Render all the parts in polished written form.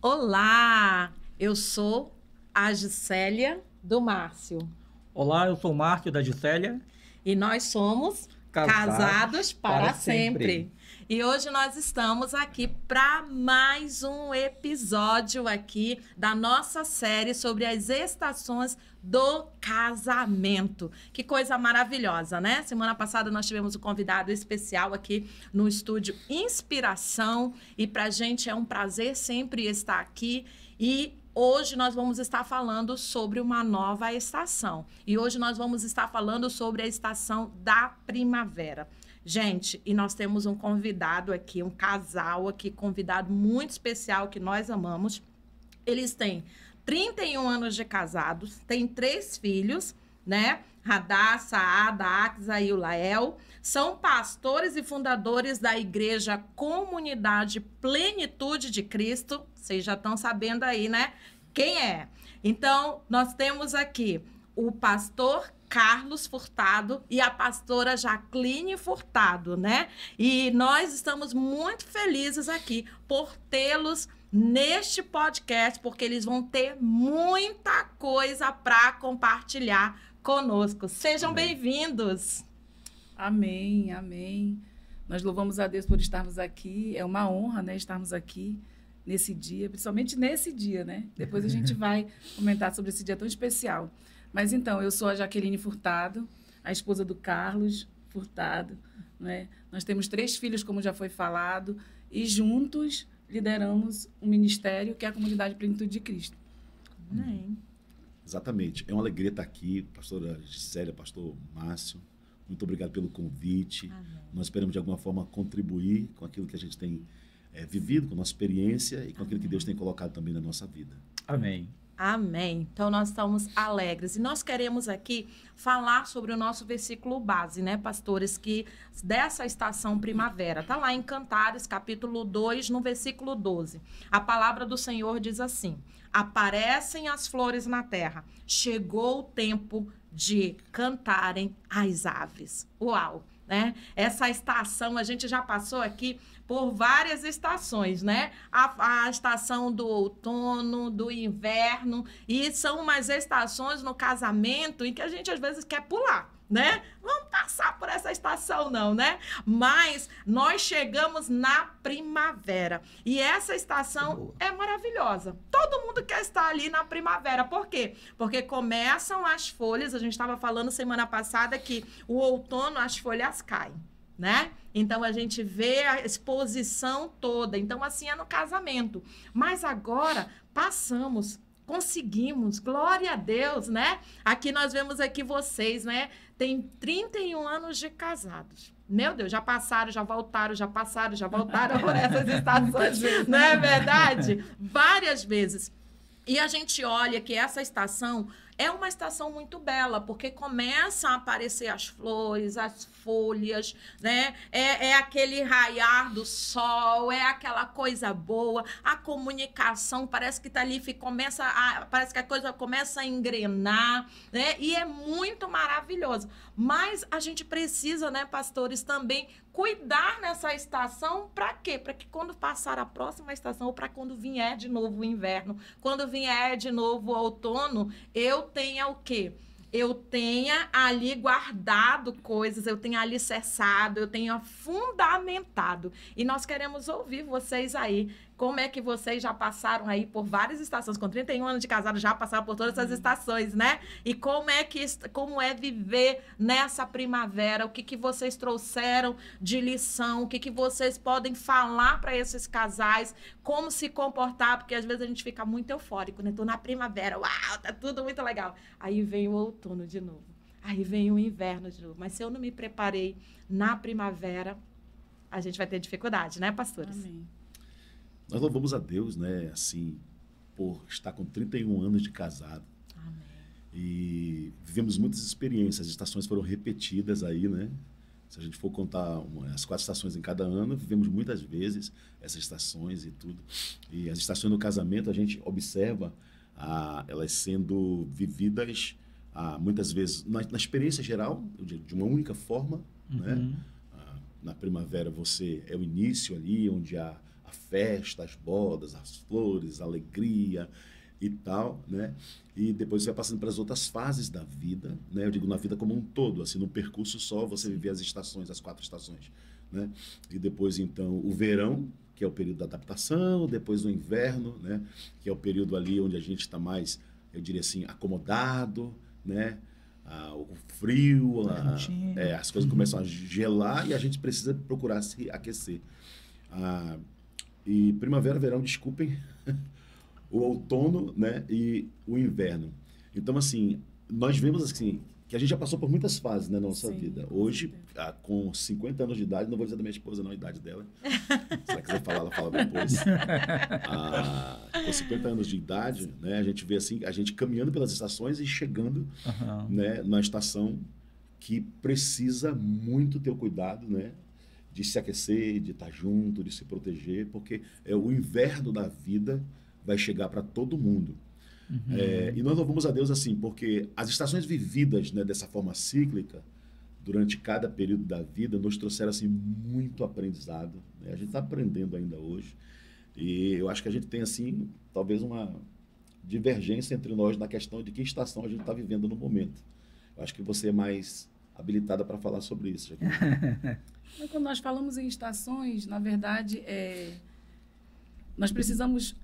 Olá, eu sou a Gisélia do Márcio Olá, eu sou o Márcio da Gisélia. e nós somos Casados para sempre. E hoje nós estamos aqui para mais um episódio aqui da nossa série sobre as estações do casamento. Que coisa maravilhosa, né? Semana passada nós tivemos um convidado especial aqui no estúdio Inspiração e pra gente é um prazer sempre estar aqui e hoje nós vamos estar falando sobre uma nova estação. E hoje nós vamos estar falando sobre a estação da primavera. Gente, e nós temos um convidado aqui, um casal aqui, convidado muito especial que nós amamos. Eles têm 31 anos de casados, têm 3 filhos, né? Radassa, Ada, Axa e o Lael. São pastores e fundadores da Igreja Comunidade Plenitude de Cristo. Vocês já estão sabendo aí, né? Quem é? Então, nós temos aqui o pastor Carlos Furtado e a pastora Jacqueline Furtado, né? E nós estamos muito felizes aqui por tê-los neste podcast, porque eles vão ter muita coisa para compartilhar conosco. Sejam bem-vindos. Amém, amém. Nós louvamos a Deus por estarmos aqui. É uma honra, né, estarmos aqui nesse dia, principalmente nesse dia, né? Depois a gente vai comentar sobre esse dia tão especial. Mas então, eu sou a Jacqueline Furtado, a esposa do Carlos Furtado, né? Nós temos 3 filhos, como já foi falado, e juntos lideramos um ministério que é a Comunidade Plenitude de Cristo. Amém. Exatamente. É uma alegria estar aqui, pastora Gisélia, pastor Márcio. Muito obrigado pelo convite. Amém. Nós esperamos, de alguma forma, contribuir com aquilo que a gente tem vivido, com a nossa experiência e com aquilo que Deus tem colocado também na nossa vida. Amém. Amém. Então, nós estamos alegres. E nós queremos aqui falar sobre o nosso versículo base, né, pastores, que dessa estação primavera. Está lá em Cantares, capítulo 2, no versículo 12. A palavra do Senhor diz assim: aparecem as flores na terra, chegou o tempo de cantarem as aves. Uau! Né? Essa estação, a gente já passou aqui por várias estações, né? A estação do outono, do inverno, e são umas estações no casamento em que a gente às vezes quer pular, né? Vamos passar por essa estação não, né? Mas nós chegamos na primavera e essa estação é maravilhosa. Todo mundo quer estar ali na primavera. Por quê? Porque começam as folhas, a gente estava falando semana passada que o outono as folhas caem, né? Então, a gente vê a exposição toda. Então, assim é no casamento. Mas agora, conseguimos, glória a Deus, né? Aqui nós vemos aqui vocês, né? Tem 31 anos de casados. Meu Deus, já passaram, já voltaram, já passaram, já voltaram por essas estações. Não é verdade? Várias vezes. E a gente olha que essa estação é uma estação muito bela, porque começam a aparecer as flores, as folhas, né? É aquele raiar do sol, é aquela coisa boa, a comunicação parece que tá ali, parece que a coisa começa a engrenar, né? E é muito maravilhoso. Mas a gente precisa, né, pastores, também cuidar nessa estação para quê? Para que quando passar a próxima estação, ou para quando vier de novo o inverno, quando vier de novo o outono, eu tenha o quê? Eu tenha ali guardado coisas, eu tenha alicerçado, eu tenha fundamentado. E nós queremos ouvir vocês aí. Como é que vocês já passaram aí por várias estações? Com 31 anos de casado, já passaram por todas essas estações, né? E como é viver nessa primavera? O que vocês trouxeram de lição? O que vocês podem falar para esses casais? Como se comportar? Porque às vezes a gente fica muito eufórico, né? Tô na primavera, uau, tá tudo muito legal. Aí vem o outono de novo. Aí vem o inverno de novo. Mas se eu não me preparei na primavera, a gente vai ter dificuldade, né, pastores? Amém. Nós louvamos a Deus, né, assim, por estar com 31 anos de casado. Amém. E vivemos muitas experiências, as estações foram repetidas aí, né? Se a gente for contar as 4 estações em cada ano, vivemos muitas vezes essas estações e tudo. E as estações no casamento, a gente observa elas sendo vividas muitas vezes na experiência geral, de uma única forma, né? Na primavera você é o início ali, onde há a festa, as bodas, as flores, a alegria e tal, né? E depois você vai passando para as outras fases da vida, né? Eu digo na vida como um todo, assim, num percurso só você viver as estações, as 4 estações, né? E depois, então, o verão, que é o período da adaptação, depois o inverno, né? Que é o período ali onde a gente está mais, eu diria assim, acomodado, né? O frio, as coisas começam a gelar e a gente precisa procurar se aquecer. E primavera, verão, desculpem, o outono, né? E o inverno. Então, assim, nós vemos assim, que a gente já passou por muitas fases, né, na nossa vida. Hoje, com 50 anos de idade, não vou dizer da minha esposa, não, a idade dela. Se ela quiser falar, ela fala depois. Com 50 anos de idade, né, a gente vê assim, a gente caminhando pelas estações e chegando, né, na estação que precisa muito ter o cuidado, né, de se aquecer, de estar junto, de se proteger, porque o inverno da vida vai chegar para todo mundo. E nós louvamos a Deus assim, porque as estações vividas, né, dessa forma cíclica, durante cada período da vida, nos trouxeram assim, muito aprendizado, né? A gente está aprendendo ainda hoje. E eu acho que a gente tem, assim, talvez uma divergência entre nós na questão de que estação a gente está vivendo no momento. Eu acho que você é mais habilitada para falar sobre isso, Jaqueline. Quando nós falamos em estações, na verdade, nós precisamos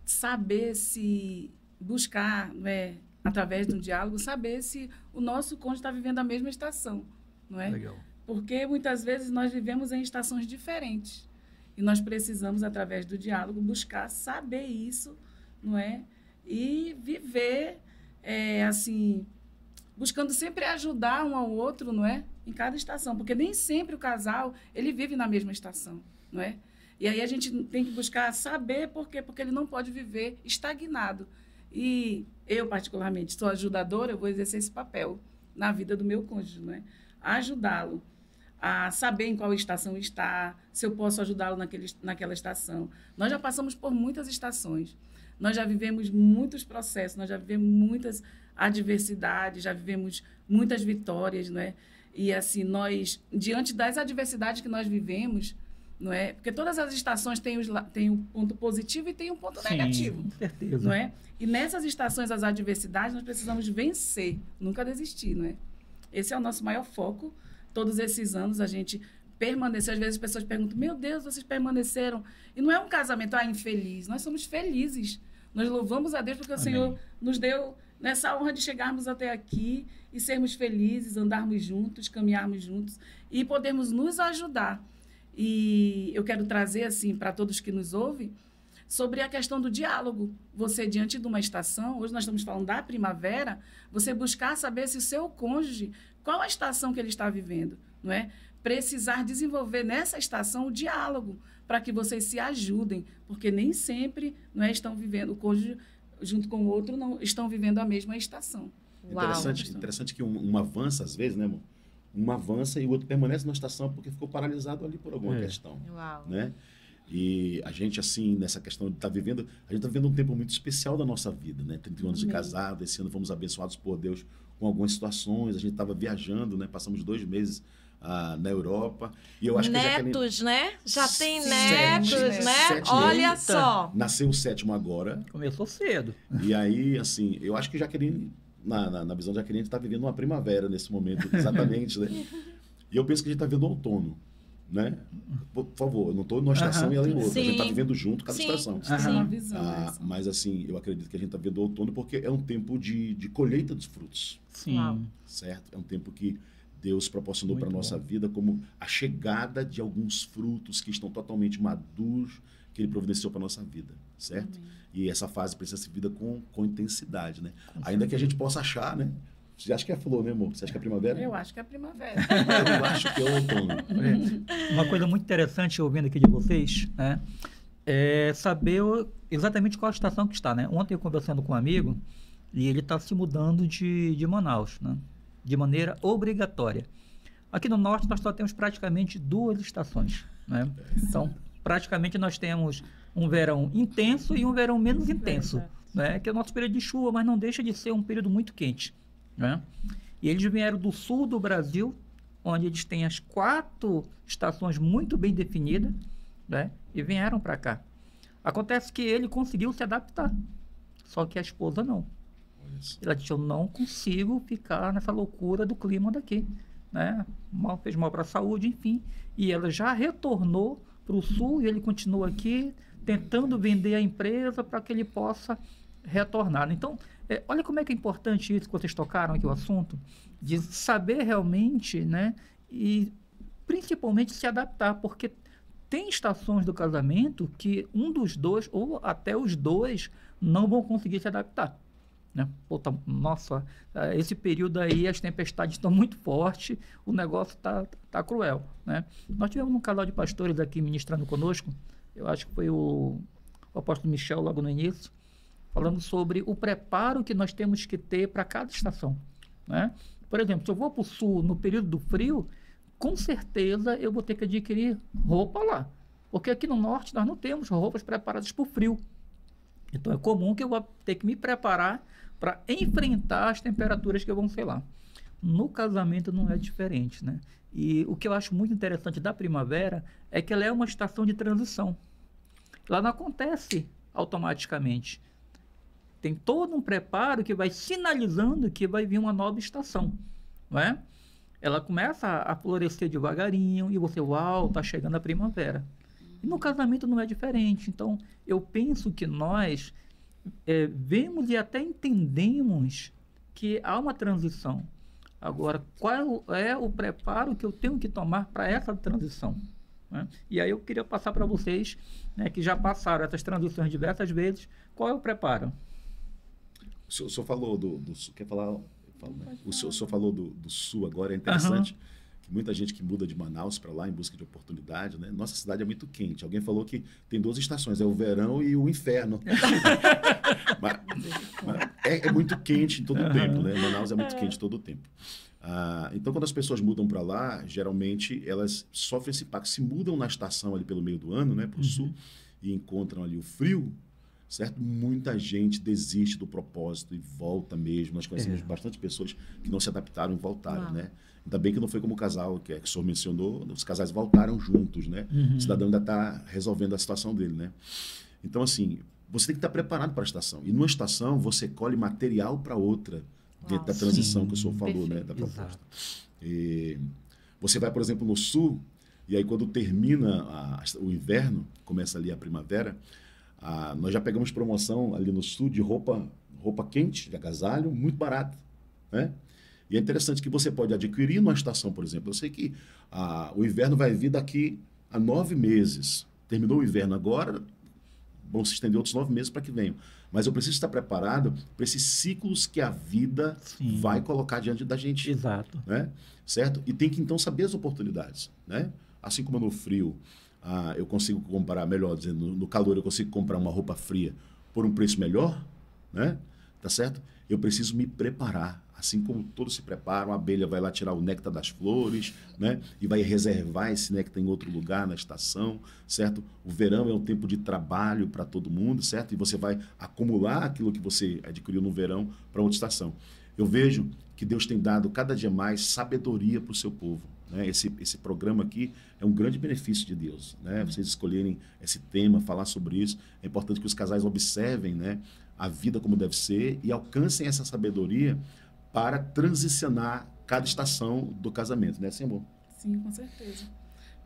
saber se buscar, né, através de um diálogo, saber se o nosso cônjuge está vivendo a mesma estação, não é? Legal. Porque muitas vezes nós vivemos em estações diferentes e nós precisamos, através do diálogo, buscar saber isso, não é? E viver, assim, buscando sempre ajudar um ao outro, não é? Em cada estação, porque nem sempre o casal, ele vive na mesma estação, não é? E aí a gente tem que buscar saber por quê, porque ele não pode viver estagnado. E eu, particularmente, sou ajudadora, eu vou exercer esse papel na vida do meu cônjuge, não é? Ajudá-lo a saber em qual estação está, se eu posso ajudá-lo naquela estação. Nós já passamos por muitas estações, nós já vivemos muitos processos, nós já vivemos muitas adversidades, já vivemos muitas vitórias, não é? E assim, nós, diante das adversidades que nós vivemos, não é? Porque todas as estações têm um ponto positivo e tem um ponto negativo. Com certeza. Não é? E nessas estações, as adversidades, nós precisamos vencer, nunca desistir, não é? Esse é o nosso maior foco. Todos esses anos a gente permaneceu. Às vezes as pessoas perguntam, meu Deus, vocês permaneceram. E não é um casamento infeliz, nós somos felizes. Nós louvamos a Deus porque o Senhor nos deu nessa honra de chegarmos até aqui e sermos felizes, andarmos juntos, caminharmos juntos e podermos nos ajudar. E eu quero trazer, assim, para todos que nos ouvem, sobre a questão do diálogo. Você, diante de uma estação, hoje nós estamos falando da primavera, você buscar saber se o seu cônjuge, qual a estação que ele está vivendo, não é? Precisar desenvolver nessa estação o diálogo, para que vocês se ajudem, porque nem sempre, não é, estão vivendo, o cônjuge junto com o outro não estão vivendo a mesma estação. Interessante que um avança, às vezes, né, amor? Um avança e o outro permanece na estação porque ficou paralisado ali por alguma questão. Né? E a gente, assim, nessa questão de estar vivendo, a gente está vivendo um tempo muito especial da nossa vida, né? 31 anos de casado, esse ano fomos abençoados por Deus com algumas situações, a gente estava viajando, né? Passamos 2 meses na Europa. E eu acho netos, que né? Já tem netos, né? 7 Olha netos. só. Nasceu o 7º agora. Começou cedo. E aí, assim, eu acho que Jaqueline, na visão de Jaqueline, a gente está vivendo uma primavera nesse momento, exatamente, né? E eu penso que a gente está vivendo um outono, né? Por favor, eu não estou numa estação e ela em outra. Sim. A gente está vivendo junto cada estação. Uma visão, mas, assim, eu acredito que a gente está vivendo o outono porque é um tempo de colheita dos frutos. Sim. Certo? É um tempo que Deus proporcionou para a nossa vida como a chegada de alguns frutos que estão totalmente maduros, que Ele providenciou para a nossa vida, certo? E essa fase precisa ser vivida com intensidade, né? Ainda que a gente possa achar, né? Você acha que é flor, né, amor? Você acha que é primavera? Eu acho que é primavera. Eu acho que é outono. Uma coisa muito interessante ouvindo aqui de vocês, né? É saber exatamente qual a estação que está, né? Ontem eu conversando com um amigo e ele está se mudando de Manaus, né? De maneira obrigatória. Aqui no norte nós só temos praticamente 2 estações, né? Então, praticamente nós temos um verão intenso e um verão menos intenso, né? Que é o nosso período de chuva, mas não deixa de ser um período muito quente, né? E eles vieram do sul do Brasil, onde eles têm as 4 estações muito bem definidas, né? e vieram para cá. Acontece que ele conseguiu se adaptar, só que a esposa não. Ela disse, eu não consigo ficar nessa loucura do clima daqui, né? Fez mal para a saúde, enfim. E ela já retornou para o sul e ele continua aqui tentando vender a empresa para que ele possa retornar. Então, olha como é que é importante isso que vocês tocaram aqui, o assunto, de saber realmente, né? E principalmente se adaptar, porque tem estações do casamento que um dos dois, ou até os dois, não vão conseguir se adaptar. Né? Pô, nossa, esse período aí as tempestades estão muito fortes, o negócio tá cruel. Né? Nós tivemos um casal de pastores aqui ministrando conosco, eu acho que foi o apóstolo Michel logo no início, falando sobre o preparo que nós temos que ter para cada estação. Né? Por exemplo, se eu vou para o sul no período do frio, com certeza eu vou ter que adquirir roupa lá. Porque aqui no norte nós não temos roupas preparadas para o frio. Então é comum que eu vou ter que me preparar para enfrentar as temperaturas que vão ser lá. No casamento não é diferente, né? E o que eu acho muito interessante da primavera é que ela é uma estação de transição. Ela não acontece automaticamente. Tem todo um preparo que vai sinalizando que vai vir uma nova estação, não é? Ela começa a florescer devagarinho e você, uau, está chegando a primavera. E no casamento não é diferente. Então, eu penso que nós vemos e até entendemos que há uma transição. Agora, qual é o preparo que eu tenho que tomar para essa transição? Né? E aí eu queria passar para vocês, né, que já passaram essas transições diversas vezes, qual é o preparo? O senhor falou do quer falar? O senhor falou do sul agora, é interessante que muita gente que muda de Manaus para lá em busca de oportunidade, né? Nossa cidade é muito quente. Alguém falou que tem 2 estações, é o verão e o inferno. mas é muito quente todo o tempo, né? Manaus é muito quente todo o tempo. Então, quando as pessoas mudam para lá, geralmente elas sofrem esse impacto. Se mudam na estação ali pelo meio do ano, né, para o sul, e encontram ali o frio, certo? Muita gente desiste do propósito e volta mesmo. Nós conhecemos bastante pessoas que não se adaptaram e voltaram, né? Ainda bem que não foi como o casal que o senhor mencionou, os casais voltaram juntos, né? O cidadão ainda está resolvendo a situação dele, né? Então, assim, você tem que estar preparado para a estação. E numa estação, você colhe material para outra, dentro da transição que o senhor falou, né? Da proposta. E você vai, por exemplo, no sul, e aí quando termina o inverno, começa ali a primavera, nós já pegamos promoção ali no sul de roupa quente, de agasalho, muito barato, né? E é interessante que você pode adquirir numa estação, por exemplo. Eu sei que o inverno vai vir daqui a 9 meses. Terminou o inverno agora, vão se estender outros 9 meses para que venham. Mas eu preciso estar preparado para esses ciclos que a vida vai colocar diante da gente. Exato. Né? Certo? E tem que, então, saber as oportunidades. Né? Assim como no frio, eu consigo comprar, melhor dizendo, no calor eu consigo comprar uma roupa fria por um preço melhor, né? Tá certo? Eu preciso me preparar. Assim como todos se preparam, a abelha vai lá tirar o néctar das flores, né? E vai reservar esse néctar em outro lugar na estação, certo? O verão é um tempo de trabalho para todo mundo, certo? E você vai acumular aquilo que você adquiriu no verão para outra estação. Eu vejo que Deus tem dado cada dia mais sabedoria para o seu povo. Né? Esse programa aqui é um grande benefício de Deus. Né? Vocês escolherem esse tema, falar sobre isso. É importante que os casais observem, né, a vida como deve ser e alcancem essa sabedoria para transicionar cada estação do casamento, né, amor? Sim, com certeza.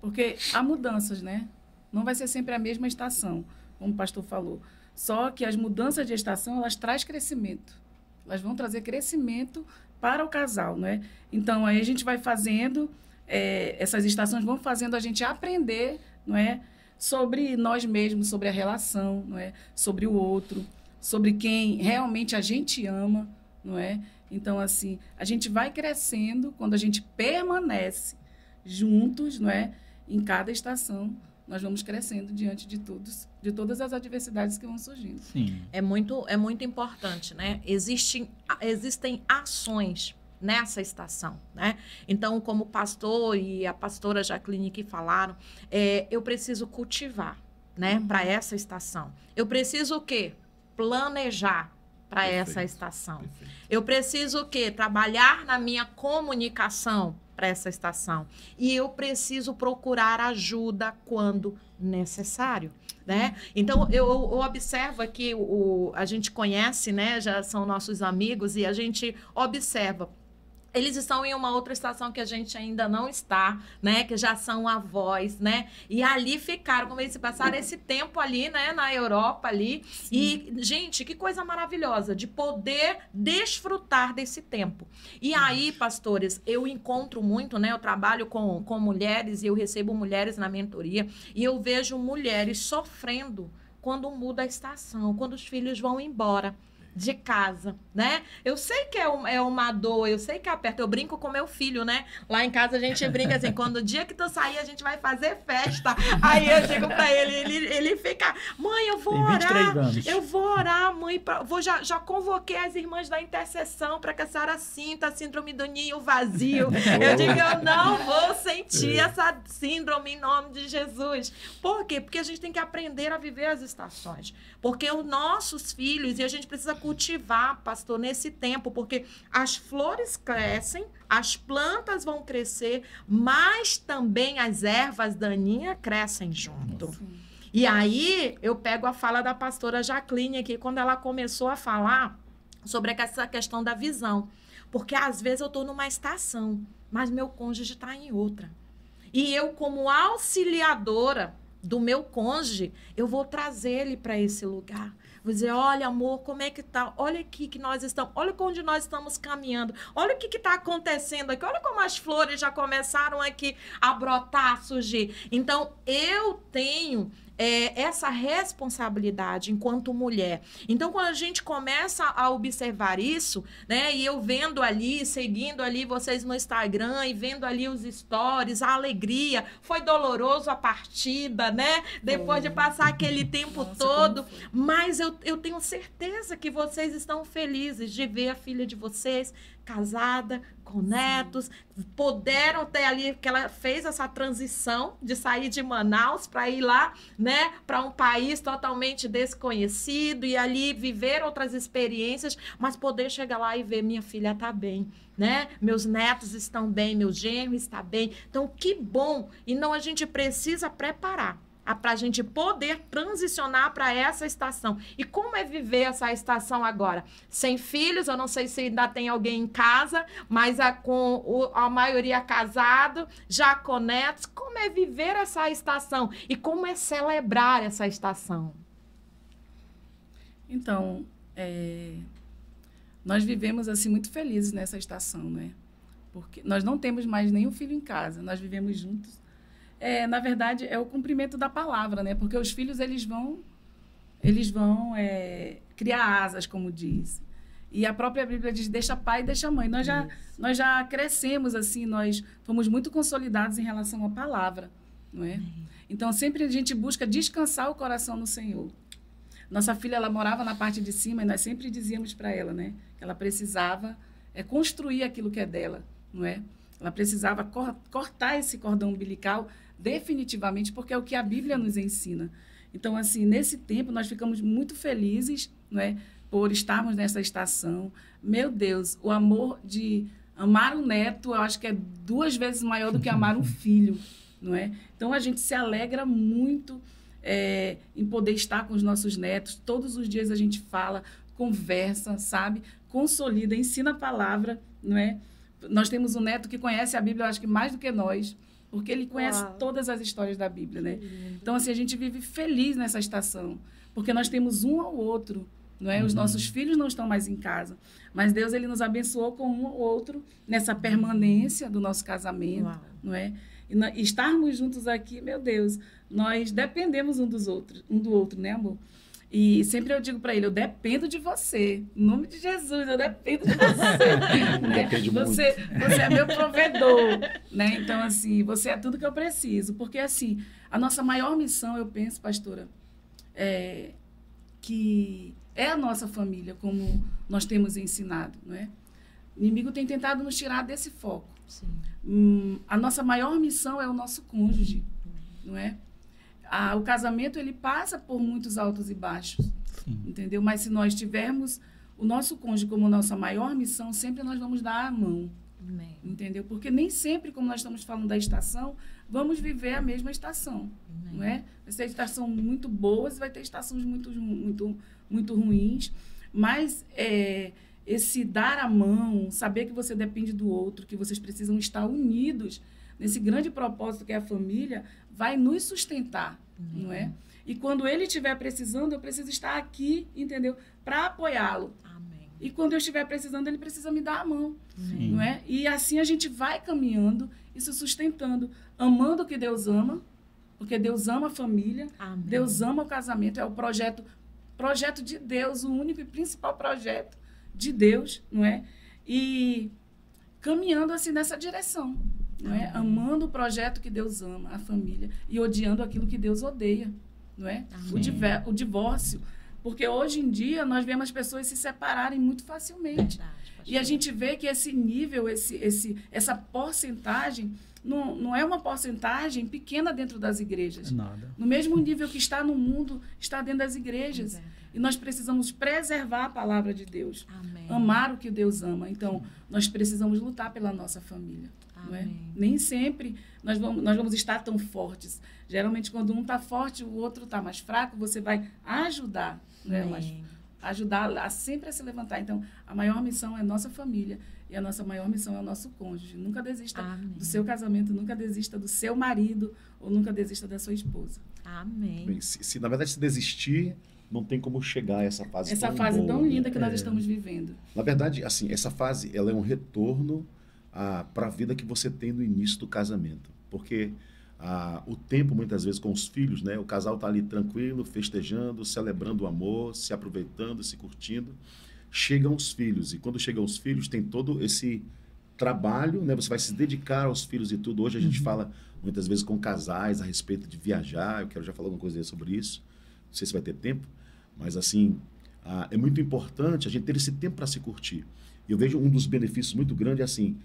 Porque há mudanças, né? Não vai ser sempre a mesma estação, como o pastor falou. Só que as mudanças de estação, elas trazem crescimento. Elas vão trazer crescimento para o casal, né? Então, aí a gente vai fazendo, essas estações vão fazendo a gente aprender, não é? Sobre nós mesmos, sobre a relação, não é? Sobre o outro, sobre quem realmente a gente ama, não é? Então, assim, a gente vai crescendo quando a gente permanece juntos, não é? Em cada estação, nós vamos crescendo diante de todas as adversidades que vão surgindo. Sim. É muito importante, né? Existem ações nessa estação, né? Então, como o pastor e a pastora Jacqueline que falaram, eu preciso cultivar, né? Para essa estação. Eu preciso o quê? Planejar para essa estação. Perfeito. Eu preciso o quê? Trabalhar na minha comunicação para essa estação. E eu preciso procurar ajuda quando necessário, né? Então, eu observo aqui, a gente conhece, né? Já são nossos amigos e a gente observa. Eles estão em uma outra estação que a gente ainda não está, né? Que já são avós, né? E ali ficaram, como eles passaram esse tempo ali, né? Na Europa ali. Sim. E, gente, que coisa maravilhosa de poder desfrutar desse tempo. E aí, pastores, eu encontro muito, né? Eu trabalho com mulheres e eu recebo mulheres na mentoria e eu vejo mulheres sofrendo quando muda a estação, quando os filhos vão embora de casa, né? Eu sei que é uma dor, eu sei que aperta. Eu brinco com meu filho, né? Lá em casa a gente brinca assim, quando o dia que tu sair a gente vai fazer festa. Aí eu digo pra ele fica, mãe, eu vou orar. Eu vou orar, mãe, já convoquei as irmãs da intercessão para que a senhora sinta a síndrome do ninho vazio. Eu digo, eu não vou sentir essa síndrome em nome de Jesus. Por quê? Porque a gente tem que aprender a viver as estações. Porque os nossos filhos, e a gente precisa cultivar, pastor, nesse tempo, porque as flores crescem, as plantas vão crescer, mas também as ervas daninhas crescem junto. Nossa. E aí, eu pego a fala da pastora Jacqueline aqui, quando ela começou a falar sobre essa questão da visão. Porque, às vezes, eu estou numa estação, mas meu cônjuge está em outra. E eu, como auxiliadora do meu cônjuge, eu vou trazer ele para esse lugar. Vou dizer, olha, amor, como é que tá? Olha aqui que nós estamos, olha onde nós estamos caminhando. Olha o que está acontecendo aqui. Olha como as flores já começaram aqui a brotar, a surgir. Então, eu tenho essa responsabilidade enquanto mulher. Então, quando a gente começa a observar isso, né, e eu vendo ali, seguindo ali vocês no Instagram e vendo ali os stories, a alegria, foi doloroso a partida, né, depois de passar aquele tempo todo, mas eu tenho certeza que vocês estão felizes de ver a filha de vocês casada, com netos, puderam ter ali, que ela fez essa transição de sair de Manaus para ir lá, né, para um país totalmente desconhecido e ali viver outras experiências, mas poder chegar lá e ver minha filha tá bem, né? Meus netos estão bem, meu genro está bem. Então, que bom! E não, a gente precisa preparar para a gente poder transicionar para essa estação. E como é viver essa estação agora? Sem filhos, eu não sei se ainda tem alguém em casa, mas com a maioria casado, já com netos. Como é viver essa estação? E como é celebrar essa estação? Então, nós vivemos assim muito felizes nessa estação, né? Porque nós não temos mais nenhum filho em casa, nós vivemos juntos. Na verdade, é o cumprimento da palavra, né? Porque os filhos, eles vão criar asas, como diz. E a própria Bíblia diz, deixa pai e deixa mãe. Nós já crescemos, assim, nós fomos muito consolidados em relação à palavra, não é? Então, sempre a gente busca descansar o coração no Senhor. Nossa filha, ela morava na parte de cima e nós sempre dizíamos para ela, né? Que ela precisava construir aquilo que é dela, não é? Ela precisava cortar esse cordão umbilical definitivamente, porque é o que a Bíblia nos ensina. Então, assim, nesse tempo, nós ficamos muito felizes, não é, por estarmos nessa estação. Meu Deus, o amor de amar um neto, eu acho que é 2 vezes maior do que amar um filho, não é? Então, a gente se alegra muito em poder estar com os nossos netos. Todos os dias a gente fala, conversa, sabe? Consolida, ensina a palavra, não é? Nós temos um neto que conhece a Bíblia, eu acho que mais do que nós, porque ele conhece todas as histórias da Bíblia, né? Então, assim, a gente vive feliz nessa estação, porque nós temos um ao outro, não é? Os nossos filhos não estão mais em casa, mas Deus, ele nos abençoou com um ao outro nessa permanência do nosso casamento, não é? E estarmos juntos aqui, meu Deus, nós dependemos um do outro, né, amor? E sempre eu digo para ele, eu dependo de você. Em nome de Jesus, eu dependo de você. Né? Você é meu provedor. Né? Então, assim, você é tudo que eu preciso. Porque, assim, a nossa maior missão, eu penso, pastora, que é a nossa família, como nós temos ensinado. Não é? O inimigo tem tentado nos tirar desse foco. A nossa maior missão é o nosso cônjuge. Não é? O casamento, ele passa por muitos altos e baixos, entendeu? Mas se nós tivermos o nosso cônjuge como nossa maior missão, sempre nós vamos dar a mão, Amém. Entendeu? Porque nem sempre, como nós estamos falando da estação, vamos viver a mesma estação. Amém. Não é? Vai ter estação muito boas, vai ter estações muito ruins, mas esse dar a mão, saber que você depende do outro, que vocês precisam estar unidos nesse grande propósito que é a família, vai nos sustentar, não é? E quando ele estiver precisando, eu preciso estar aqui, entendeu? Para apoiá-lo. Amém. E quando eu estiver precisando, ele precisa me dar a mão, Sim. não é? E assim a gente vai caminhando e se sustentando, amando o que Deus ama, porque Deus ama a família, Amém. Deus ama o casamento, é o projeto de Deus, o único e principal projeto de Deus, não é? E caminhando assim nessa direção, não é? Amando o projeto que Deus ama, a família, e odiando aquilo que Deus odeia, não é? O divórcio. Porque hoje em dia nós vemos as pessoas se separarem muito facilmente. Verdade, E a gente vê que esse nível, essa porcentagem, não é uma porcentagem pequena dentro das igrejas. Nada. No mesmo nível que está no mundo, está dentro das igrejas. Verdade. E nós precisamos preservar a palavra de Deus. Amém. Amar o que Deus ama. Então, nós precisamos lutar pela nossa família. Não é? Amém. Nem sempre nós vamos estar tão fortes. Geralmente, quando um está forte, o outro está mais fraco, você vai ajudar, né? Amém. Ajudar a sempre a se levantar. Então, a maior missão é nossa família e a nossa maior missão é o nosso cônjuge. Nunca desista Amém. do seu casamento, nunca desista do seu marido ou nunca desista da sua esposa. Amém. Bem, na verdade, se desistir, não tem como chegar a essa fase Essa tão fase boa, tão né? linda que nós estamos vivendo. Na verdade, assim, essa fase ela é um retorno para a vida que você tem no início do casamento. Porque o tempo, muitas vezes, com os filhos, né? O casal está ali tranquilo, festejando, celebrando o amor, se aproveitando, se curtindo. Chegam os filhos. E quando chegam os filhos, tem todo esse trabalho, né? Você vai se dedicar aos filhos e tudo. Hoje a gente fala, muitas vezes, com casais a respeito de viajar. Eu quero já falar alguma coisa sobre isso. Não sei se vai ter tempo. Mas, assim, é muito importante a gente ter esse tempo para se curtir. E eu vejo um dos benefícios muito grandes, assim,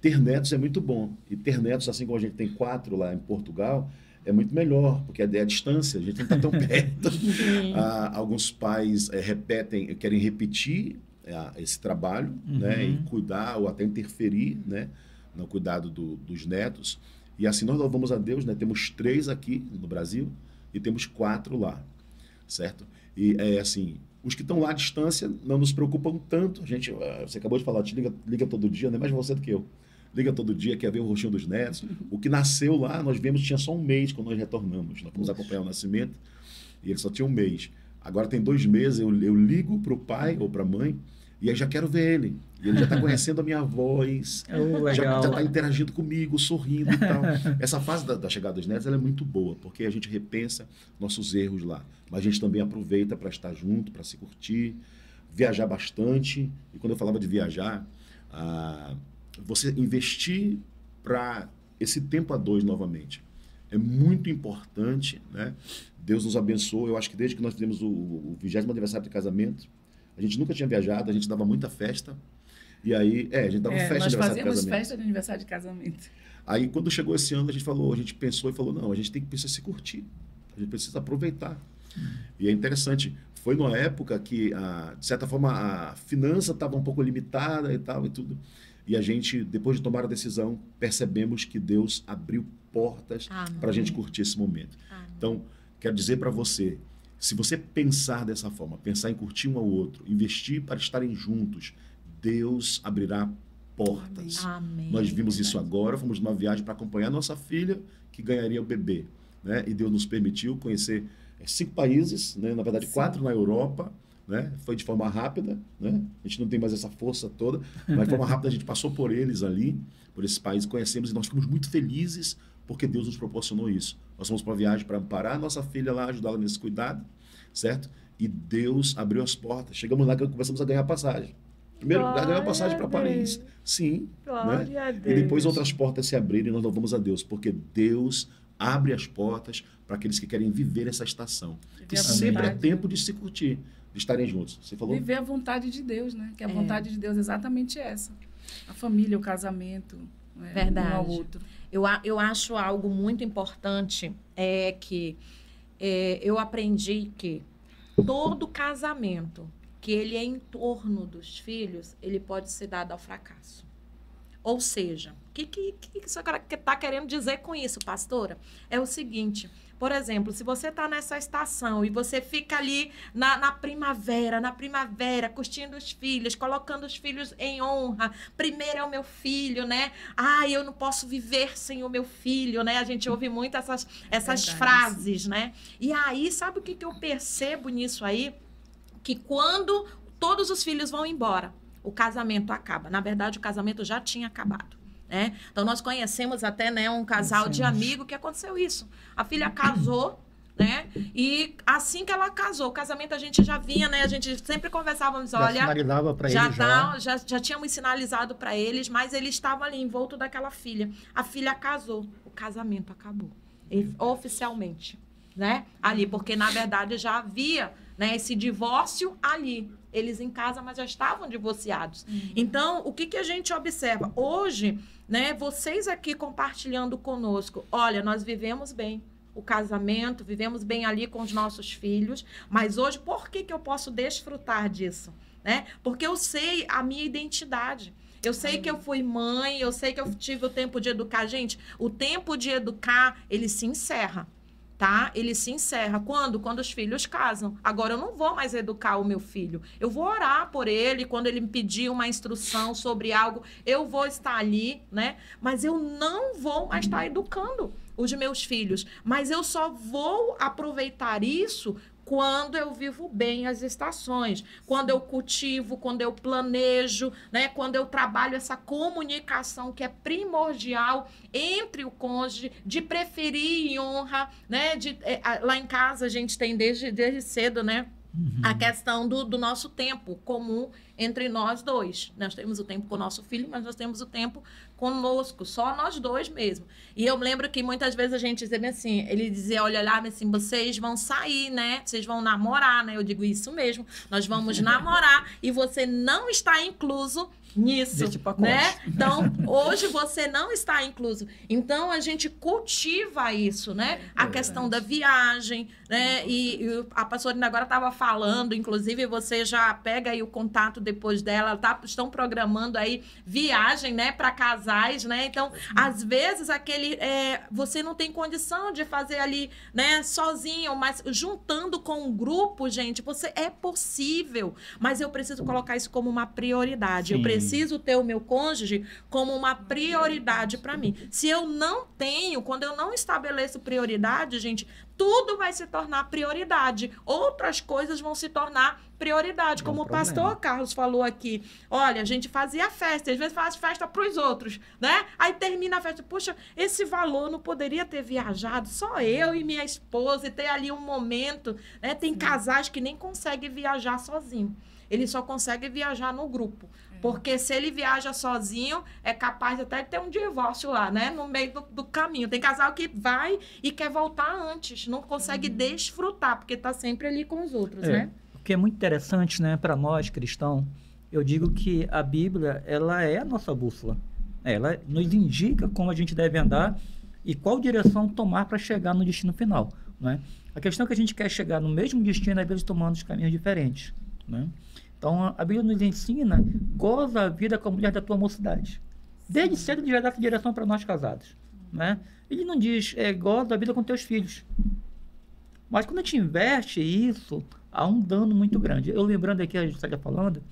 ter netos é muito bom. E ter netos, assim como a gente tem 4 lá em Portugal, é muito melhor, porque é a distância, a gente não está tão perto. Alguns pais querem repetir esse trabalho, né, e cuidar ou até interferir, né, no cuidado dos netos. E assim nós louvamos a Deus, né, temos 3 aqui no Brasil e temos 4 lá, certo? E assim, os que estão lá à distância não nos preocupam tanto. A gente, você acabou de falar, te liga todo dia, não é mais você do que eu. Liga todo dia, quer ver o rostinho dos netos. O que nasceu lá, nós vemos, tinha só 1 mês quando nós retornamos. Nós fomos acompanhar o nascimento e ele só tinha 1 mês. Agora tem 2 meses, eu ligo para o pai ou para a mãe e aí já quero ver ele. E ele já está conhecendo a minha voz, já está interagindo comigo, sorrindo e tal. Essa fase da chegada dos netos ela é muito boa, porque a gente repensa nossos erros lá. Mas a gente também aproveita para estar junto, para se curtir, viajar bastante. E quando eu falava de viajar, você investir para esse tempo a 2 novamente. É muito importante, né? Deus nos abençoou. Eu acho que desde que nós fizemos o 20º aniversário de casamento, a gente nunca tinha viajado, a gente dava muita festa. E aí, a gente dava festa de aniversário de casamento. Nós fazíamos festa de aniversário de casamento. Aí, quando chegou esse ano, a gente pensou e falou, não, a gente precisa se curtir. A gente precisa aproveitar. E é interessante, foi numa época que, de certa forma, a finança estava um pouco limitada e tal e tudo. E a gente, depois de tomar a decisão, percebemos que Deus abriu portas para a gente curtir esse momento. Então, quero dizer para você, se você pensar dessa forma, pensar em curtir um ao outro, investir para estarem juntos, Deus abrirá portas. Amém. Nós vimos isso agora, fomos numa viagem para acompanhar nossa filha, que ganharia o bebê. Né? E Deus nos permitiu conhecer 5 países, né? Na verdade 4 na Europa, né? Foi de forma rápida, né? A gente não tem mais essa força toda, mas de forma rápida a gente passou por eles ali, por esses países, conhecemos e nós ficamos muito felizes porque Deus nos proporcionou isso. Nós fomos para uma viagem para amparar a nossa filha lá, ajudá-la nesse cuidado, certo? E Deus abriu as portas. Chegamos lá e começamos a ganhar passagem. Primeiro lugar, ganhar passagem para Paris. Sim. Glória a E Deus. depois outras portas se abriram e nós louvamos a Deus, porque Deus abre as portas para aqueles que querem viver essa estação. E sempre é tempo de se curtir, de estarem juntos. Você falou? Viver a vontade de Deus, né? Que a vontade de Deus é exatamente essa. A família, o casamento, né? Verdade. Um ao outro. Eu acho algo muito importante que eu aprendi que todo casamento que ele é em torno dos filhos, ele pode ser dado ao fracasso. Ou seja, o que você está querendo dizer com isso, pastora? É o seguinte, por exemplo, se você está nessa estação e você fica ali na primavera, curtindo os filhos, colocando os filhos em honra, primeiro é o meu filho, né? Ah, eu não posso viver sem o meu filho, né? A gente ouve muito essas frases, né? E aí, sabe o que eu percebo nisso aí? Que quando todos os filhos vão embora, o casamento acaba. Na verdade, o casamento já tinha acabado. Né? Então, nós conhecemos até, né, um casal de amigo que aconteceu isso. A filha casou, né? E assim que ela casou, o casamento a gente já vinha, né? A gente sempre conversávamos, olha, sinalizava para eles já tínhamos sinalizado para eles, mas ele estava ali envolto daquela filha. A filha casou, o casamento acabou, oficialmente, né? Ali, porque na verdade já havia, né, esse divórcio ali. Eles em casa, mas já estavam divorciados. Então, o que a gente observa? Hoje, né, vocês aqui compartilhando conosco, olha, nós vivemos bem o casamento, vivemos bem ali com os nossos filhos, mas hoje, por que eu posso desfrutar disso? Né? Porque eu sei a minha identidade. Eu sei que eu fui mãe, eu sei que eu tive o tempo de educar. Gente, o tempo de educar, ele se encerra. Tá? Ele se encerra. Quando? Quando os filhos casam. Agora, eu não vou mais educar o meu filho. Eu vou orar por ele. Quando ele me pedir uma instrução sobre algo, eu vou estar ali, né? Mas eu não vou mais estar educando os meus filhos. Mas eu só vou aproveitar isso quando eu vivo bem as estações, quando eu cultivo, quando eu planejo, né? Quando eu trabalho essa comunicação que é primordial entre o cônjuge, de preferir em honra, né? Lá em casa a gente tem desde cedo, né? A questão do nosso tempo comum entre nós dois. Nós temos o tempo com o nosso filho, mas nós temos o tempo conosco, só nós dois mesmo. E eu lembro que muitas vezes a gente dizia assim, ele dizia, olha lá, assim, vocês vão sair, né? Vocês vão namorar, né? Eu digo isso mesmo, nós vamos namorar e você não está incluso nisso, né? Então, hoje você não está incluso. Então, a gente cultiva isso, né? A questão da viagem, né? E a pastorina agora estava falando, inclusive você já pega aí o contato depois dela, estão programando aí viagem, né? Para casais, né? Então, às vezes, você não tem condição de fazer ali, né? Sozinho, mas juntando com um grupo, gente, é possível, mas eu preciso colocar isso como uma prioridade. Eu preciso ter o meu cônjuge como uma prioridade para mim. Se eu não tenho, quando eu não estabeleço prioridade, gente, tudo vai se tornar prioridade. Outras coisas vão se tornar prioridade. Como o pastor Carlos falou aqui. Olha, a gente fazia festa. Às vezes faz festa para os outros, né? Aí termina a festa. Puxa, esse valor não poderia ter viajado. Só eu e minha esposa e ter ali um momento. Né? Tem casais que nem conseguem viajar sozinho. Ele só consegue viajar no grupo. Porque se ele viaja sozinho, é capaz até de ter um divórcio lá, né? No meio do caminho. Tem casal que vai e quer voltar antes. Não consegue desfrutar, porque está sempre ali com os outros, né? O que é muito interessante, né? Para nós, cristãos, eu digo que a Bíblia, ela é a nossa bússola. Ela nos indica como a gente deve andar e qual direção tomar para chegar no destino final, né? A questão é que a gente quer chegar no mesmo destino, às vezes tomando os caminhos diferentes, né? Então, a Bíblia nos ensina, goza a vida com a mulher da tua mocidade. Desde cedo ele já dá essa direção para nós casados, né? Ele não diz, goza a vida com teus filhos. Mas quando a gente inverte isso, há um dano muito grande. Eu lembrando aqui, a gente está falando,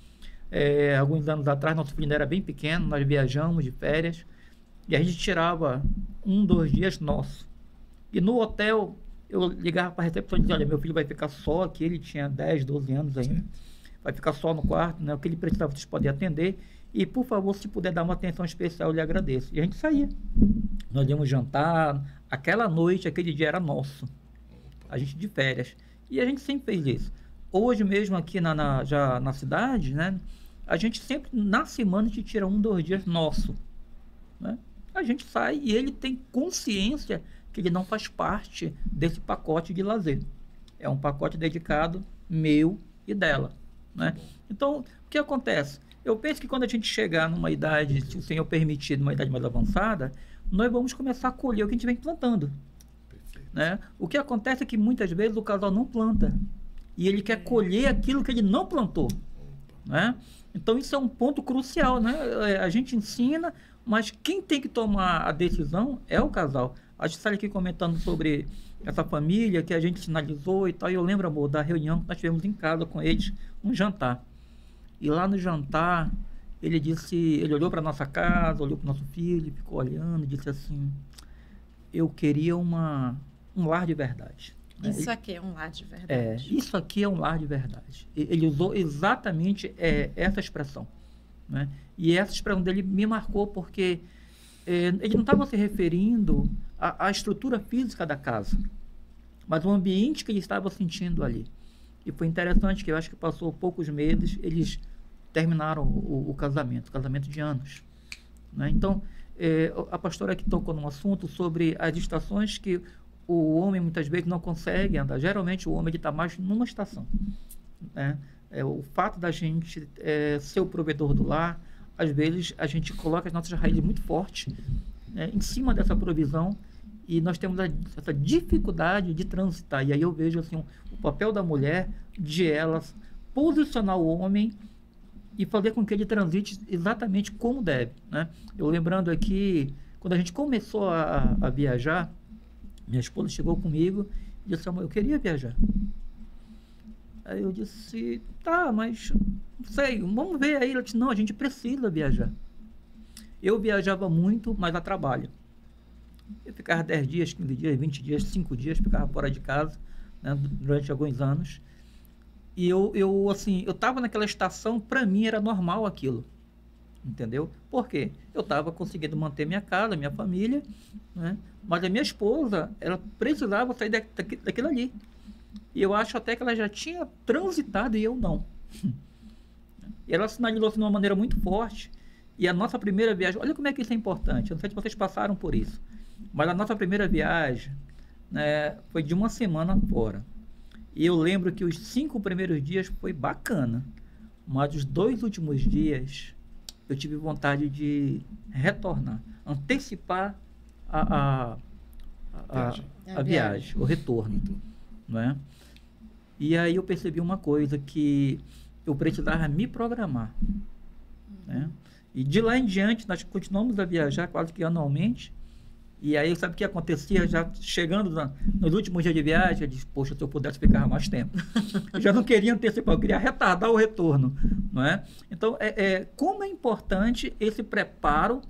alguns anos atrás, nosso filho era bem pequeno, nós viajamos de férias, e a gente tirava 1, 2 dias nosso. E no hotel, eu ligava para a recepção e dizia, olha, meu filho vai ficar só aqui, ele tinha 10, 12 anos ainda. Vai ficar só no quarto, né? O que ele precisava, vocês podem atender. E, por favor, se puder dar uma atenção especial, eu lhe agradeço. E a gente saía. Nós íamos jantar. Aquela noite, aquele dia era nosso. A gente de férias. E a gente sempre fez isso. Hoje mesmo, aqui já na cidade, né? A gente sempre, na semana, a gente tira 1, 2 dias nosso. Né? A gente sai e ele tem consciência que ele não faz parte desse pacote de lazer. É um pacote dedicado meu e dela. Né? Então, o que acontece? Eu penso que quando a gente chegar numa idade, se o Senhor permitir, numa idade mais avançada, nós vamos começar a colher o que a gente vem plantando. Né? O que acontece é que muitas vezes o casal não planta e ele quer colher aquilo que ele não plantou. Né? Então, isso é um ponto crucial. Né? A gente ensina, Mas quem tem que tomar a decisão é o casal. A gente está aqui comentando sobre essa família que a gente sinalizou e tal. E eu lembro, amor, da reunião que nós tivemos em casa com eles, um jantar. E lá no jantar, ele olhou para nossa casa, olhou para o nosso filho, ficou olhando e disse assim: eu queria um lar de verdade. Isso aqui é um lar de verdade. Isso aqui é um lar de verdade. Ele usou exatamente essa expressão, né? E essa expressão dele me marcou porque ele não estava se referindo à estrutura física da casa, mas o ambiente que ele estava sentindo ali. E foi interessante que eu acho que passou poucos meses, eles terminaram o casamento de anos, né? Então, a pastora aqui tocou num assunto sobre as estações que o homem muitas vezes não consegue andar. Geralmente o homem está mais numa estação, né? O fato da gente ser o provedor do lar, às vezes a gente coloca as nossas raízes muito fortes, né, em cima dessa provisão, e nós temos essa dificuldade de transitar. E aí eu vejo assim, o papel da mulher, de ela posicionar o homem e fazer com que ele transite exatamente como deve, né? Eu lembrando aqui, quando a gente começou a viajar, minha esposa chegou comigo e disse: amor, eu queria viajar. Aí eu disse: tá, mas não sei, vamos ver aí. Ela disse: não, a gente precisa viajar. Eu viajava muito, mas a trabalho. Eu ficava 10 dias, 15 dias, 20 dias, 5 dias, ficava fora de casa, né, durante alguns anos. E eu estava naquela estação, para mim era normal aquilo. Entendeu? Por quê? Eu estava conseguindo manter minha casa, minha família, né? Mas a minha esposa, ela precisava sair daquilo ali. E eu acho até que ela já tinha transitado e eu não. E ela sinalizou de uma maneira muito forte. E a nossa primeira viagem, olha como é que isso é importante. Eu não sei se vocês passaram por isso, mas a nossa primeira viagem, né, foi de uma semana fora. E eu lembro que os 5 primeiros dias foi bacana, mas os 2 últimos dias eu tive vontade de retornar, antecipar a viagem, o retorno, não é? E aí eu percebi uma coisa, que eu precisava me programar, né? E de lá em diante nós continuamos a viajar quase que anualmente. E aí, sabe o que acontecia? Já chegando nos últimos dias de viagem, eu disse: poxa, se eu pudesse ficar mais tempo. Eu já não queria antecipar, eu queria retardar o retorno, não é? Então, como é importante esse preparo,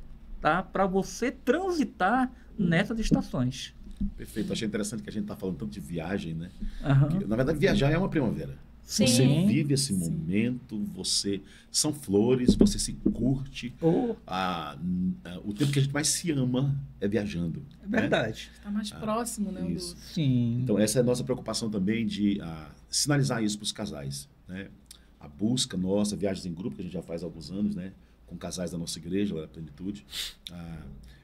tá, para você transitar nessas estações. Perfeito. Achei interessante que a gente está falando tanto de viagem, né? Uhum. Que, na verdade, viajar é uma primavera. Sim. Você vive esse momento, são flores, você se curte. O tempo que a gente mais se ama é viajando. É verdade. Está mais próximo, né? Isso. Sim. Então, essa é a nossa preocupação também, de sinalizar isso para os casais, né? A busca nossa, viagens em grupo, que a gente já faz há alguns anos, né? Com casais da nossa igreja, lá da Plenitude,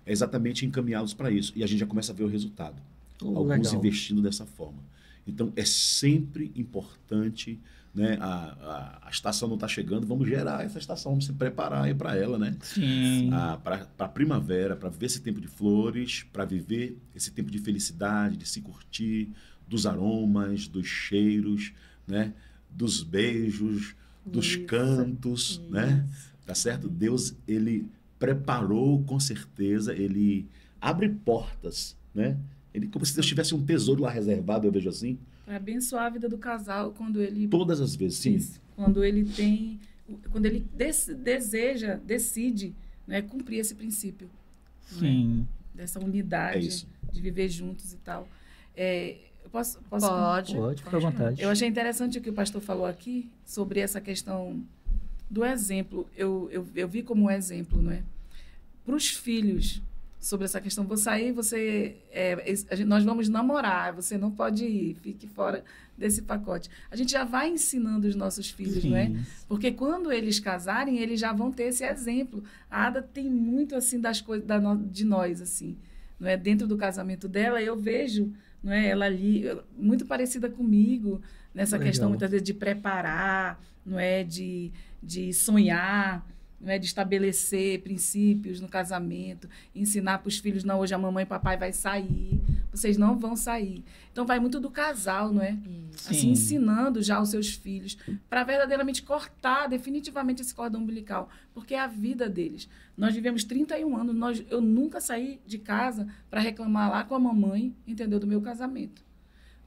é exatamente encaminhá-los para isso. E a gente já começa a ver o resultado. Alguns legal. investindo dessa forma. Então, é sempre importante, né? A estação não está chegando, vamos gerar essa estação, vamos se preparar aí para ela, né? Sim. Para a primavera, para viver esse tempo de flores, para viver esse tempo de felicidade, de se curtir, dos aromas, dos cheiros, né? Dos beijos, dos cantos, né? Tá certo? Deus, ele preparou, com certeza, ele abre portas, né? Ele, como se Deus tivesse um tesouro lá reservado, eu vejo assim. Para abençoar a vida do casal quando ele... Todas as vezes, sim. Isso, quando ele decide, né, cumprir esse princípio. Sim. Né? Dessa unidade, de viver juntos e tal. Posso? Pode, ficar à vontade. Eu achei interessante o que o pastor falou aqui sobre essa questão do exemplo. Eu vi como um exemplo, não é? Para os filhos, sobre essa questão, vou sair, nós vamos namorar, você não pode ir, fique fora desse pacote. A gente já vai ensinando os nossos filhos, não é? Porque quando eles casarem, eles já vão ter esse exemplo. A Ada tem muito, assim, das coisas de nós, assim, não é? Dentro do casamento dela, eu vejo, não é, ela ali, muito parecida comigo, nessa questão, muitas vezes, de preparar, não é, de sonhar, não é, de estabelecer princípios no casamento, ensinar para os filhos: não, hoje a mamãe e papai vai sair, vocês não vão sair. Então, vai muito do casal, não é? Sim. Assim, ensinando já os seus filhos para verdadeiramente cortar definitivamente esse cordão umbilical, porque é a vida deles. Nós vivemos 31 anos, eu nunca saí de casa para reclamar lá com a mamãe, entendeu, do meu casamento.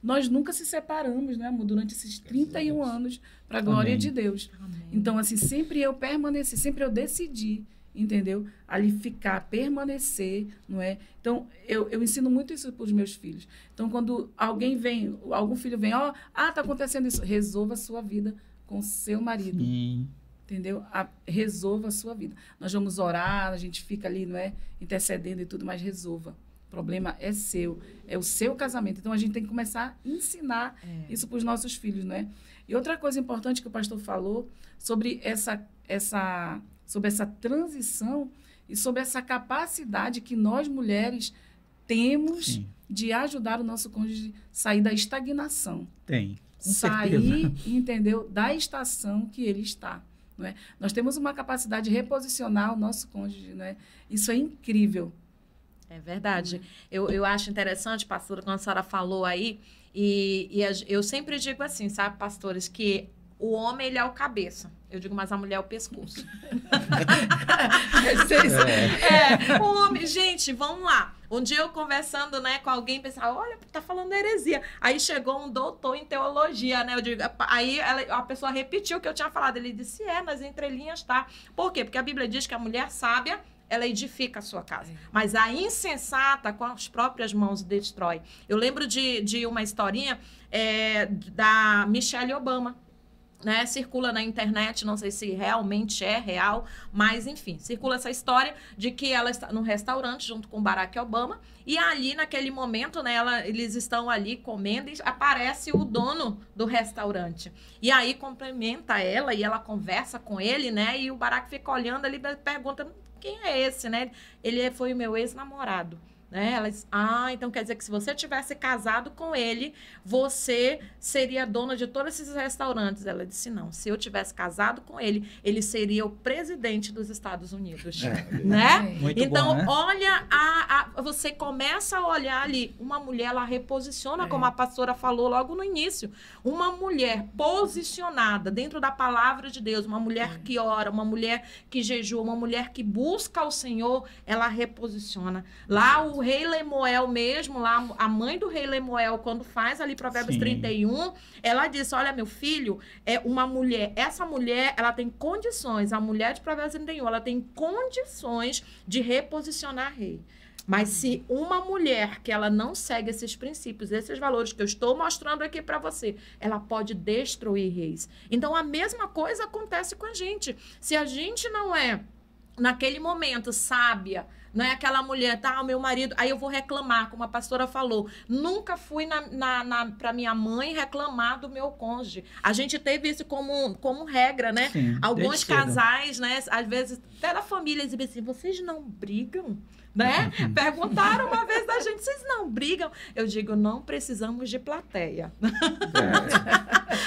Nós nunca se separamos, né, amor, durante esses 31 anos, para a glória Amém. de Deus. Amém. Então, assim, sempre eu permaneci, sempre eu decidi, entendeu? Ali ficar, permanecer, não é? Então, eu ensino muito isso para os meus filhos. Então, quando algum filho vem, tá acontecendo isso, resolva a sua vida com o seu marido. Sim. Entendeu? Resolva a sua vida. Nós vamos orar, a gente fica ali, não é? Intercedendo e tudo, mas resolva. O problema é seu, é o seu casamento. Então, a gente tem que começar a ensinar isso para os nossos filhos, não é? E outra coisa importante que o pastor falou sobre sobre essa transição e sobre essa capacidade que nós, mulheres, temos Sim. de ajudar o nosso cônjuge a sair da estagnação. Tem. Com Sair, certeza. entendeu? Da estação que ele está. Não é? Nós temos uma capacidade de reposicionar o nosso cônjuge. Não é? Isso é incrível. É verdade. Eu acho interessante, pastora, quando a senhora falou aí, eu sempre digo assim, sabe, pastores, que o homem, ele é o cabeça. Eu digo, mas a mulher é o pescoço. O homem, gente, vamos lá. Um dia eu conversando, né, com alguém, pensava, olha, tá falando heresia. Aí chegou um doutor em teologia, né? Eu digo, aí a pessoa repetiu o que eu tinha falado. Ele disse, nas entrelinhas tá. Por quê? Porque a Bíblia diz que a mulher sábia, ela edifica a sua casa. Mas a insensata, com as próprias mãos, destrói. Eu lembro de uma historinha da Michelle Obama. Né, circula na internet, não sei se realmente é real, mas enfim, circula essa história de que ela está num restaurante junto com Barack Obama e ali naquele momento, né, eles estão ali comendo e aparece o dono do restaurante. E aí cumprimenta ela e ela conversa com ele, né, e o Barack fica olhando ali e pergunta, quem é esse, né? Ele foi o meu ex-namorado. Né? Ela diz, então quer dizer que se você tivesse casado com ele, você seria dona de todos esses restaurantes. Ela disse, não, se eu tivesse casado com ele, ele seria o presidente dos Estados Unidos. Né? Muito então, bom, né? olha, você começa a olhar ali, uma mulher, ela reposiciona, como a pastora falou logo no início, uma mulher posicionada dentro da palavra de Deus, uma mulher que ora, uma mulher que jejua, uma mulher que busca o Senhor, ela reposiciona. Lá o rei Lemuel mesmo, lá a mãe do rei Lemuel, quando faz ali Provérbios 31, ela disse, olha, meu filho, essa mulher, ela tem condições, a mulher de Provérbios 31, ela tem condições de reposicionar rei. Mas se uma mulher que ela não segue esses princípios, esses valores que eu estou mostrando aqui para você, ela pode destruir reis. Então, a mesma coisa acontece com a gente. Se a gente não é, naquele momento, sábia, não é aquela mulher, o meu marido, aí eu vou reclamar, como a pastora falou. Nunca fui para minha mãe reclamar do meu cônjuge. A gente teve isso como regra, né? Sim, alguns casais, né? Às vezes, até da família, dizem assim, vocês não brigam? Né? Perguntaram uma vez da gente, vocês não brigam? Eu digo, não precisamos de plateia.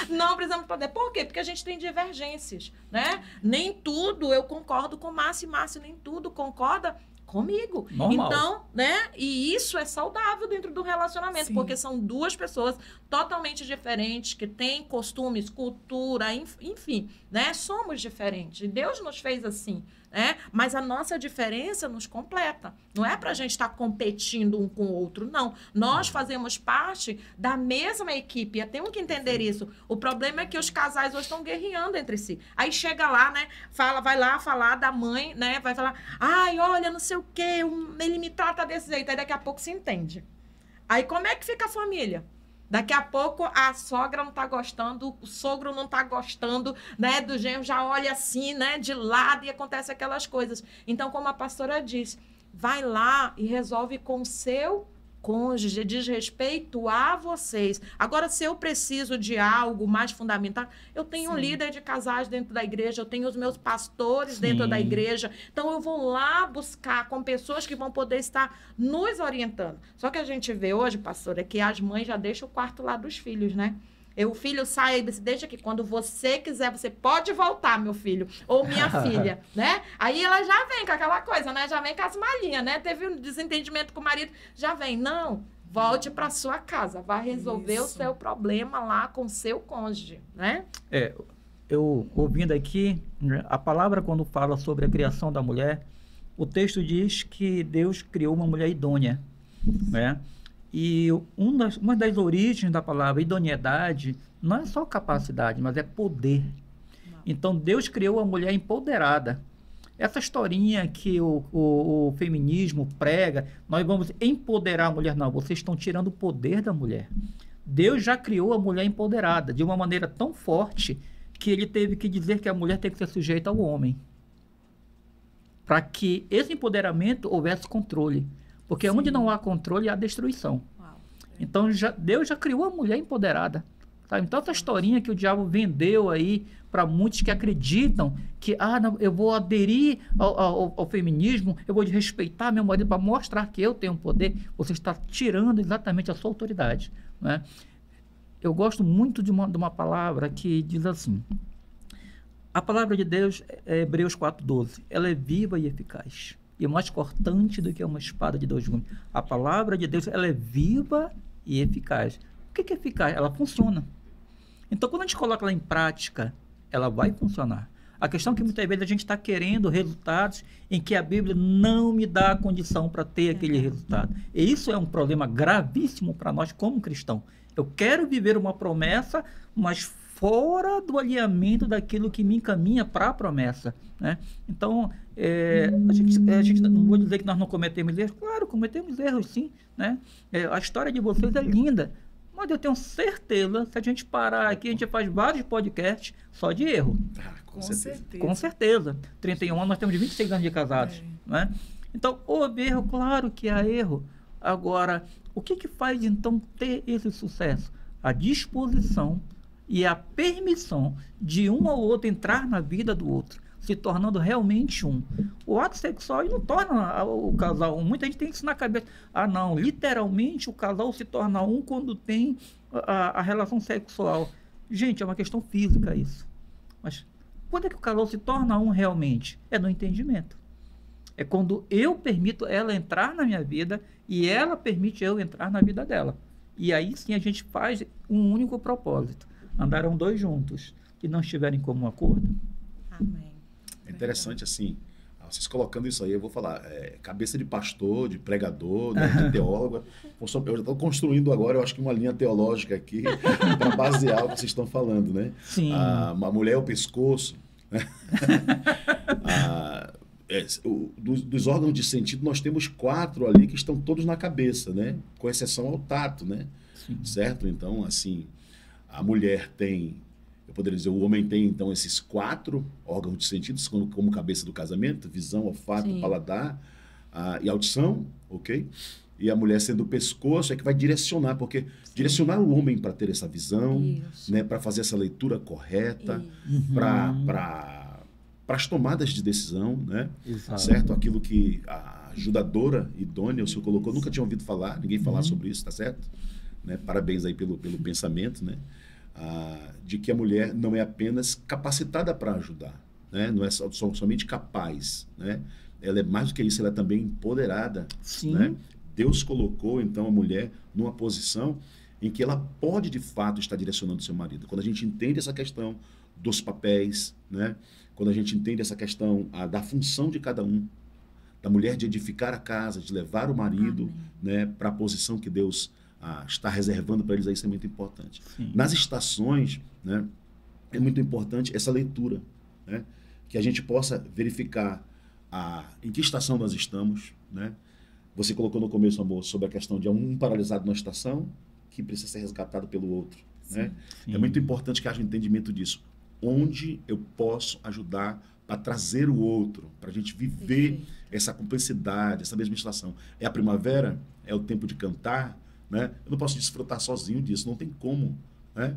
Não precisamos de plateia. Por quê? Porque a gente tem divergências, né? Nem tudo eu concordo com Márcio, e Márcio nem tudo concorda comigo. Normal. Então, né? E isso é saudável dentro do relacionamento, Sim. porque são duas pessoas totalmente diferentes, que têm costumes, cultura, enfim, né? Somos diferentes. E Deus nos fez assim, né? Mas a nossa diferença nos completa. Não é pra gente estar competindo um com o outro, não. Nós fazemos parte da mesma equipe. Temos que entender isso. O problema é que os casais hoje estão guerreando entre si. Aí chega lá, né? Vai lá falar da mãe, né? Vai falar, olha, não sei o quê, ele me trata desse jeito. Aí daqui a pouco se entende. Aí como é que fica a família? Daqui a pouco a sogra não está gostando, o sogro não está gostando, né? Do genro já olha assim, né? De lado e acontece aquelas coisas. Então, como a pastora disse, vai lá e resolve com o seu cônjuge, diz respeito a vocês. Agora, se eu preciso de algo mais fundamental, eu tenho um líder de casais dentro da igreja, eu tenho os meus pastores dentro da igreja, então eu vou lá buscar com pessoas que vão poder estar nos orientando. Só que a gente vê hoje, pastora, que as mães já deixam o quarto lá dos filhos, né? O filho sai, deixa aqui, quando você quiser, você pode voltar, meu filho, ou minha filha, né? Aí ela já vem com aquela coisa, né? Já vem com as malinhas, né? Teve um desentendimento com o marido, já vem. Não, volte para sua casa, vá resolver o Isso. seu problema lá com o seu cônjuge, né? Eu ouvindo aqui, né, a palavra quando fala sobre a criação da mulher, o texto diz que Deus criou uma mulher idônea, né? E uma das origens da palavra idoneidade não é só capacidade, mas é poder. Então Deus criou a mulher empoderada. Essa historinha que o feminismo prega, nós vamos empoderar a mulher. Não, vocês estão tirando o poder da mulher. Deus já criou a mulher empoderada de uma maneira tão forte que ele teve que dizer que a mulher tem que ser sujeita ao homem. Para que esse empoderamento houvesse controle. Porque onde não há controle, há destruição. Uau. Então, Deus já criou a mulher empoderada. Sabe? Então, essa historinha que o diabo vendeu aí para muitos que acreditam que não, eu vou aderir ao feminismo, eu vou respeitar meu marido para mostrar que eu tenho poder, você está tirando exatamente a sua autoridade. Né? Eu gosto muito de uma palavra que diz assim, a palavra de Deus é Hebreus 4:12, ela é viva e eficaz, e mais cortante do que uma espada de dois gumes. A palavra de Deus, ela é viva e eficaz. O que é eficaz? Ela funciona. Então, quando a gente coloca ela em prática, ela vai funcionar. A questão é que muitas vezes a gente está querendo resultados em que a Bíblia não me dá a condição para ter aquele resultado. E isso é um problema gravíssimo para nós como cristãos. Eu quero viver uma promessa, mas fora do alinhamento daquilo que me encaminha para a promessa. Né? Então, a gente não vou dizer que nós não cometemos erros. Claro, cometemos erros sim. Né? A história de vocês é linda. Mas eu tenho certeza, se a gente parar aqui, a gente faz vários podcasts só de erro. Com certeza. Com certeza. 31 anos, nós temos 26 anos de casados. Né? Então, houve erro, claro que há erro. Agora, o que faz, então, ter esse sucesso? A disposição e a permissão de um ou outro entrar na vida do outro, se tornando realmente um. O ato sexual não torna o casal um. Muita gente tem isso na cabeça. Não, literalmente o casal se torna um quando tem a relação sexual. Gente, é uma questão física isso. Mas quando é que o casal se torna um realmente? É no entendimento. É quando eu permito ela entrar na minha vida e ela permite eu entrar na vida dela. E aí sim a gente faz um único propósito. Andarão dois juntos que não estiverem em comum acordo. Amém. É interessante assim, vocês colocando isso aí, eu vou falar, cabeça de pastor, de pregador, né, de teólogo. Eu já estou construindo agora, eu acho que uma linha teológica aqui para basear o que vocês estão falando, né? Sim. Uma mulher é o pescoço. Né? Dos órgãos de sentido, nós temos 4 ali que estão todos na cabeça, né? Com exceção ao tato, né? Certo? Então, assim, a mulher tem... Eu poderia dizer, o homem tem, então, esses 4 órgãos de sentidos como cabeça do casamento, visão, olfato, paladar e audição, ok? E a mulher sendo o pescoço é que vai direcionar, porque direcionar o homem para ter essa visão, né, para fazer essa leitura correta, para as tomadas de decisão, né? Certo? Aquilo que a ajudadora idônea, o senhor colocou, nunca tinha ouvido falar, ninguém falar sobre isso, tá certo? Né? Parabéns aí pelo pensamento, né? De que a mulher não é apenas capacitada para ajudar, né? Não é somente capaz, né? Ela é mais do que isso, ela é também empoderada. Né? Deus colocou, então, a mulher numa posição em que ela pode, de fato, estar direcionando o seu marido. Quando a gente entende essa questão dos papéis, né? Quando a gente entende essa questão da função de cada um, da mulher de edificar a casa, de levar o marido, né, para a posição que Deus está reservando para eles, isso é muito importante. Nas estações, né, é muito importante essa leitura, né, que a gente possa verificar em que estação nós estamos. Né? Você colocou no começo, amor, sobre a questão de um paralisado na estação que precisa ser resgatado pelo outro. Né? É muito importante que haja um entendimento disso. Onde eu posso ajudar para trazer o outro, para a gente viver essa complexidade, essa mesma estação. É a primavera? É o tempo de cantar? Né? Eu não posso desfrutar sozinho disso, não tem como. Né?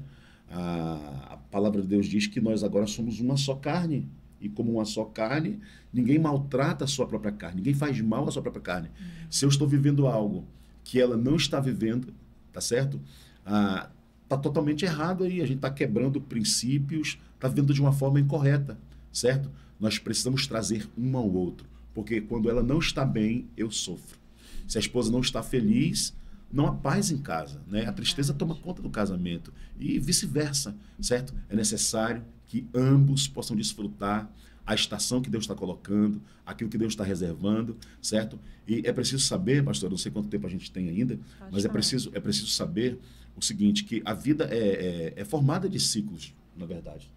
A palavra de Deus diz que nós agora somos uma só carne. E como uma só carne, ninguém maltrata a sua própria carne, ninguém faz mal à sua própria carne. Se eu estou vivendo algo que ela não está vivendo, tá certo? Está totalmente errado aí, a gente está quebrando princípios, está vivendo de uma forma incorreta, certo? Nós precisamos trazer um ao outro, porque quando ela não está bem, eu sofro. Se a esposa não está feliz, não há paz em casa, né? A tristeza toma conta do casamento e vice-versa, certo? É necessário que ambos possam desfrutar a estação que Deus está colocando, aquilo que Deus está reservando, certo? E é preciso saber, pastor, não sei quanto tempo a gente tem ainda, mas é preciso saber o seguinte, que a vida é formada de ciclos, na verdade.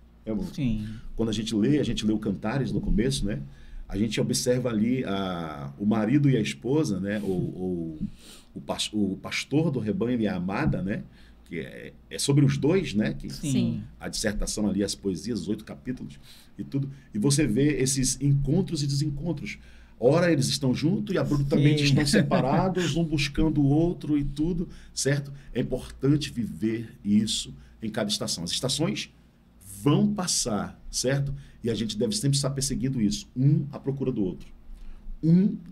Sim. Quando a gente lê o Cantares no começo, né? A gente observa ali o marido e a esposa, né? O pastor do rebanho e a amada, né? Que é sobre os dois, né? Que Sim. A dissertação ali, as poesias, os 8 capítulos e tudo. E você vê esses encontros e desencontros. Ora eles estão juntos e abruptamente estão separados, um buscando o outro e tudo, certo? É importante viver isso em cada estação. As estações vão passar, certo? E a gente deve sempre estar perseguindo isso, um à procura do outro.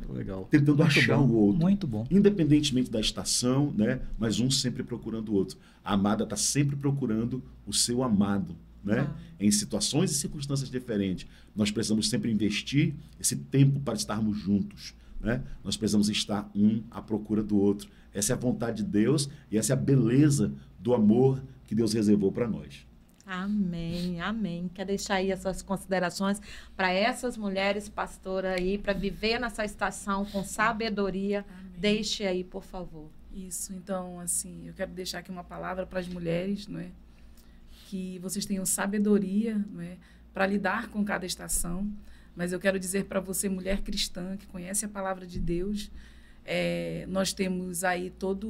Legal. Tentando Muito achar bom. o outro. Muito bom. Independentemente da estação, né? Mas um sempre procurando o outro. A amada está sempre procurando o seu amado, né? Em situações e circunstâncias diferentes. Nós precisamos sempre investir esse tempo para estarmos juntos, né? Nós precisamos estar um à procura do outro. Essa é a vontade de Deus e essa é a beleza do amor que Deus reservou para nós. Amém, amém. Quer deixar aí as suas considerações para essas mulheres, pastora, aí, para viver nessa estação com sabedoria? Amém. Deixe aí, por favor. Isso, então, assim, eu quero deixar aqui uma palavra para as mulheres, não é? Que vocês tenham sabedoria, não é? Para lidar com cada estação. Mas eu quero dizer para você, mulher cristã, que conhece a palavra de Deus, nós temos aí toda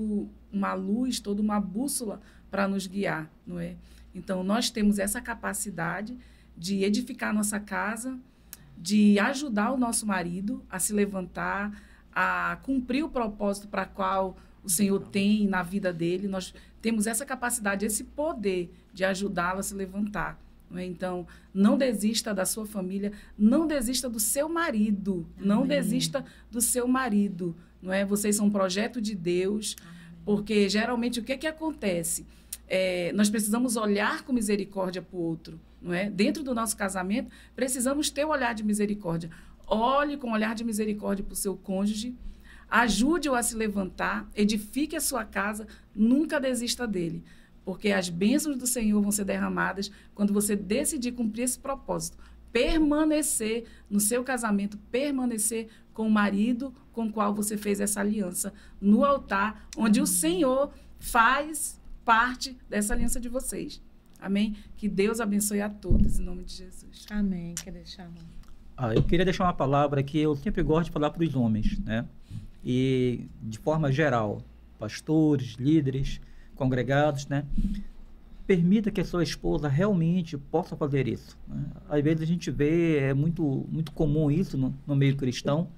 uma luz, toda uma bússola para nos guiar, não é? Então, nós temos essa capacidade de edificar a nossa casa, de ajudar o nosso marido a se levantar, a cumprir o propósito para qual o Senhor tem na vida dele. Nós temos essa capacidade, esse poder de ajudá-lo a se levantar. Não é? Então, não desista da sua família, não desista do seu marido, não desista do seu marido. Não é? Vocês são um projeto de Deus, porque geralmente o que acontece? Nós precisamos olhar com misericórdia para o outro, não é? Dentro do nosso casamento, precisamos ter o olhar de misericórdia. Olhe com olhar de misericórdia para o seu cônjuge, ajude-o a se levantar, edifique a sua casa, nunca desista dele, porque as bênçãos do Senhor vão ser derramadas quando você decidir cumprir esse propósito, permanecer no seu casamento, permanecer com o marido com o qual você fez essa aliança no altar, onde o Senhor faz parte dessa aliança de vocês. Amém? Que Deus abençoe a todos, em nome de Jesus. Amém. Quer deixar, amor? Eu queria deixar uma palavra que eu sempre gosto de falar para os homens, né? E, de forma geral, pastores, líderes, congregados, né? Permita que a sua esposa realmente possa fazer isso, né? Às vezes a gente vê, é muito, muito comum isso no meio cristão,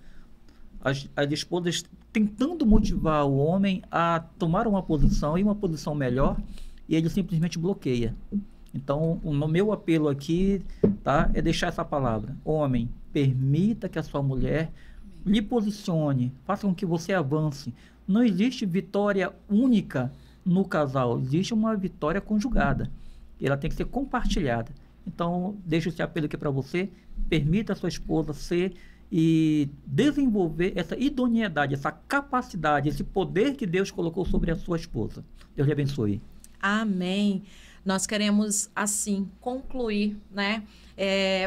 as esposas tentando motivar o homem a tomar uma posição e uma posição melhor, e ele simplesmente bloqueia. Então, o meu apelo aqui, tá, é deixar essa palavra. Homem, permita que a sua mulher lhe posicione, faça com que você avance. Não existe vitória única no casal, existe uma vitória conjugada. E ela tem que ser compartilhada. Então, deixo esse apelo aqui para você. Permita a sua esposa ser e desenvolver essa idoneidade, essa capacidade, esse poder que Deus colocou sobre a sua esposa. Deus lhe abençoe. Amém. Nós queremos, assim, concluir, né?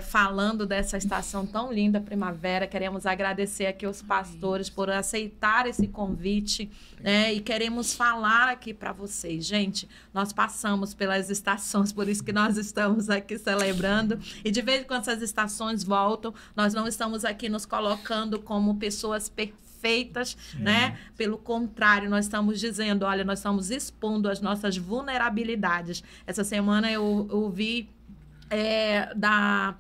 Falando dessa estação tão linda, primavera. Queremos agradecer aqui aos pastores por aceitar esse convite, né? E queremos falar aqui para vocês. Gente, nós passamos pelas estações, por isso que nós estamos aqui celebrando. E de vez em quando essas estações voltam, nós não estamos aqui nos colocando como pessoas perfeitas, né? Pelo contrário, nós estamos dizendo, olha, nós estamos expondo as nossas vulnerabilidades. Essa semana eu ouvi da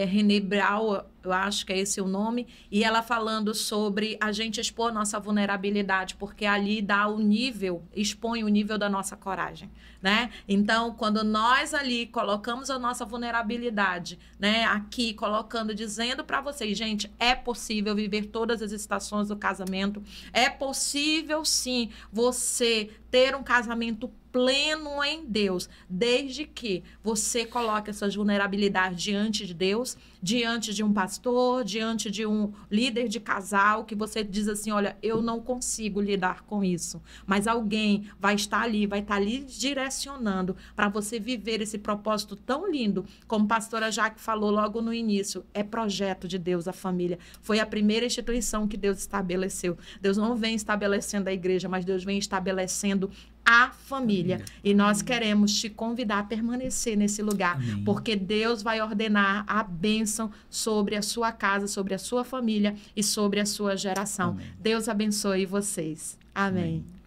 René Brown, eu acho que é esse o nome, e ela falando sobre a gente expor nossa vulnerabilidade, porque ali dá o nível, expõe o nível da nossa coragem, né? Então, quando nós ali colocamos a nossa vulnerabilidade, né, aqui colocando, dizendo para vocês, gente, é possível viver todas as estações do casamento, é possível sim você ter um casamento pleno em Deus, desde que você coloque essas vulnerabilidades diante de Deus, diante de um pastor, diante de um líder de casal, que você diz assim, olha, eu não consigo lidar com isso, mas alguém vai estar ali direcionando para você viver esse propósito tão lindo, como a pastora Jaque falou logo no início, é projeto de Deus a família, foi a primeira instituição que Deus estabeleceu. Deus não vem estabelecendo a igreja, mas Deus vem estabelecendo a família. E nós queremos te convidar a permanecer nesse lugar, Amém. porque Deus vai ordenar a bênção sobre a sua casa, sobre a sua família e sobre a sua geração. Amém. Deus abençoe vocês. Amém. Amém.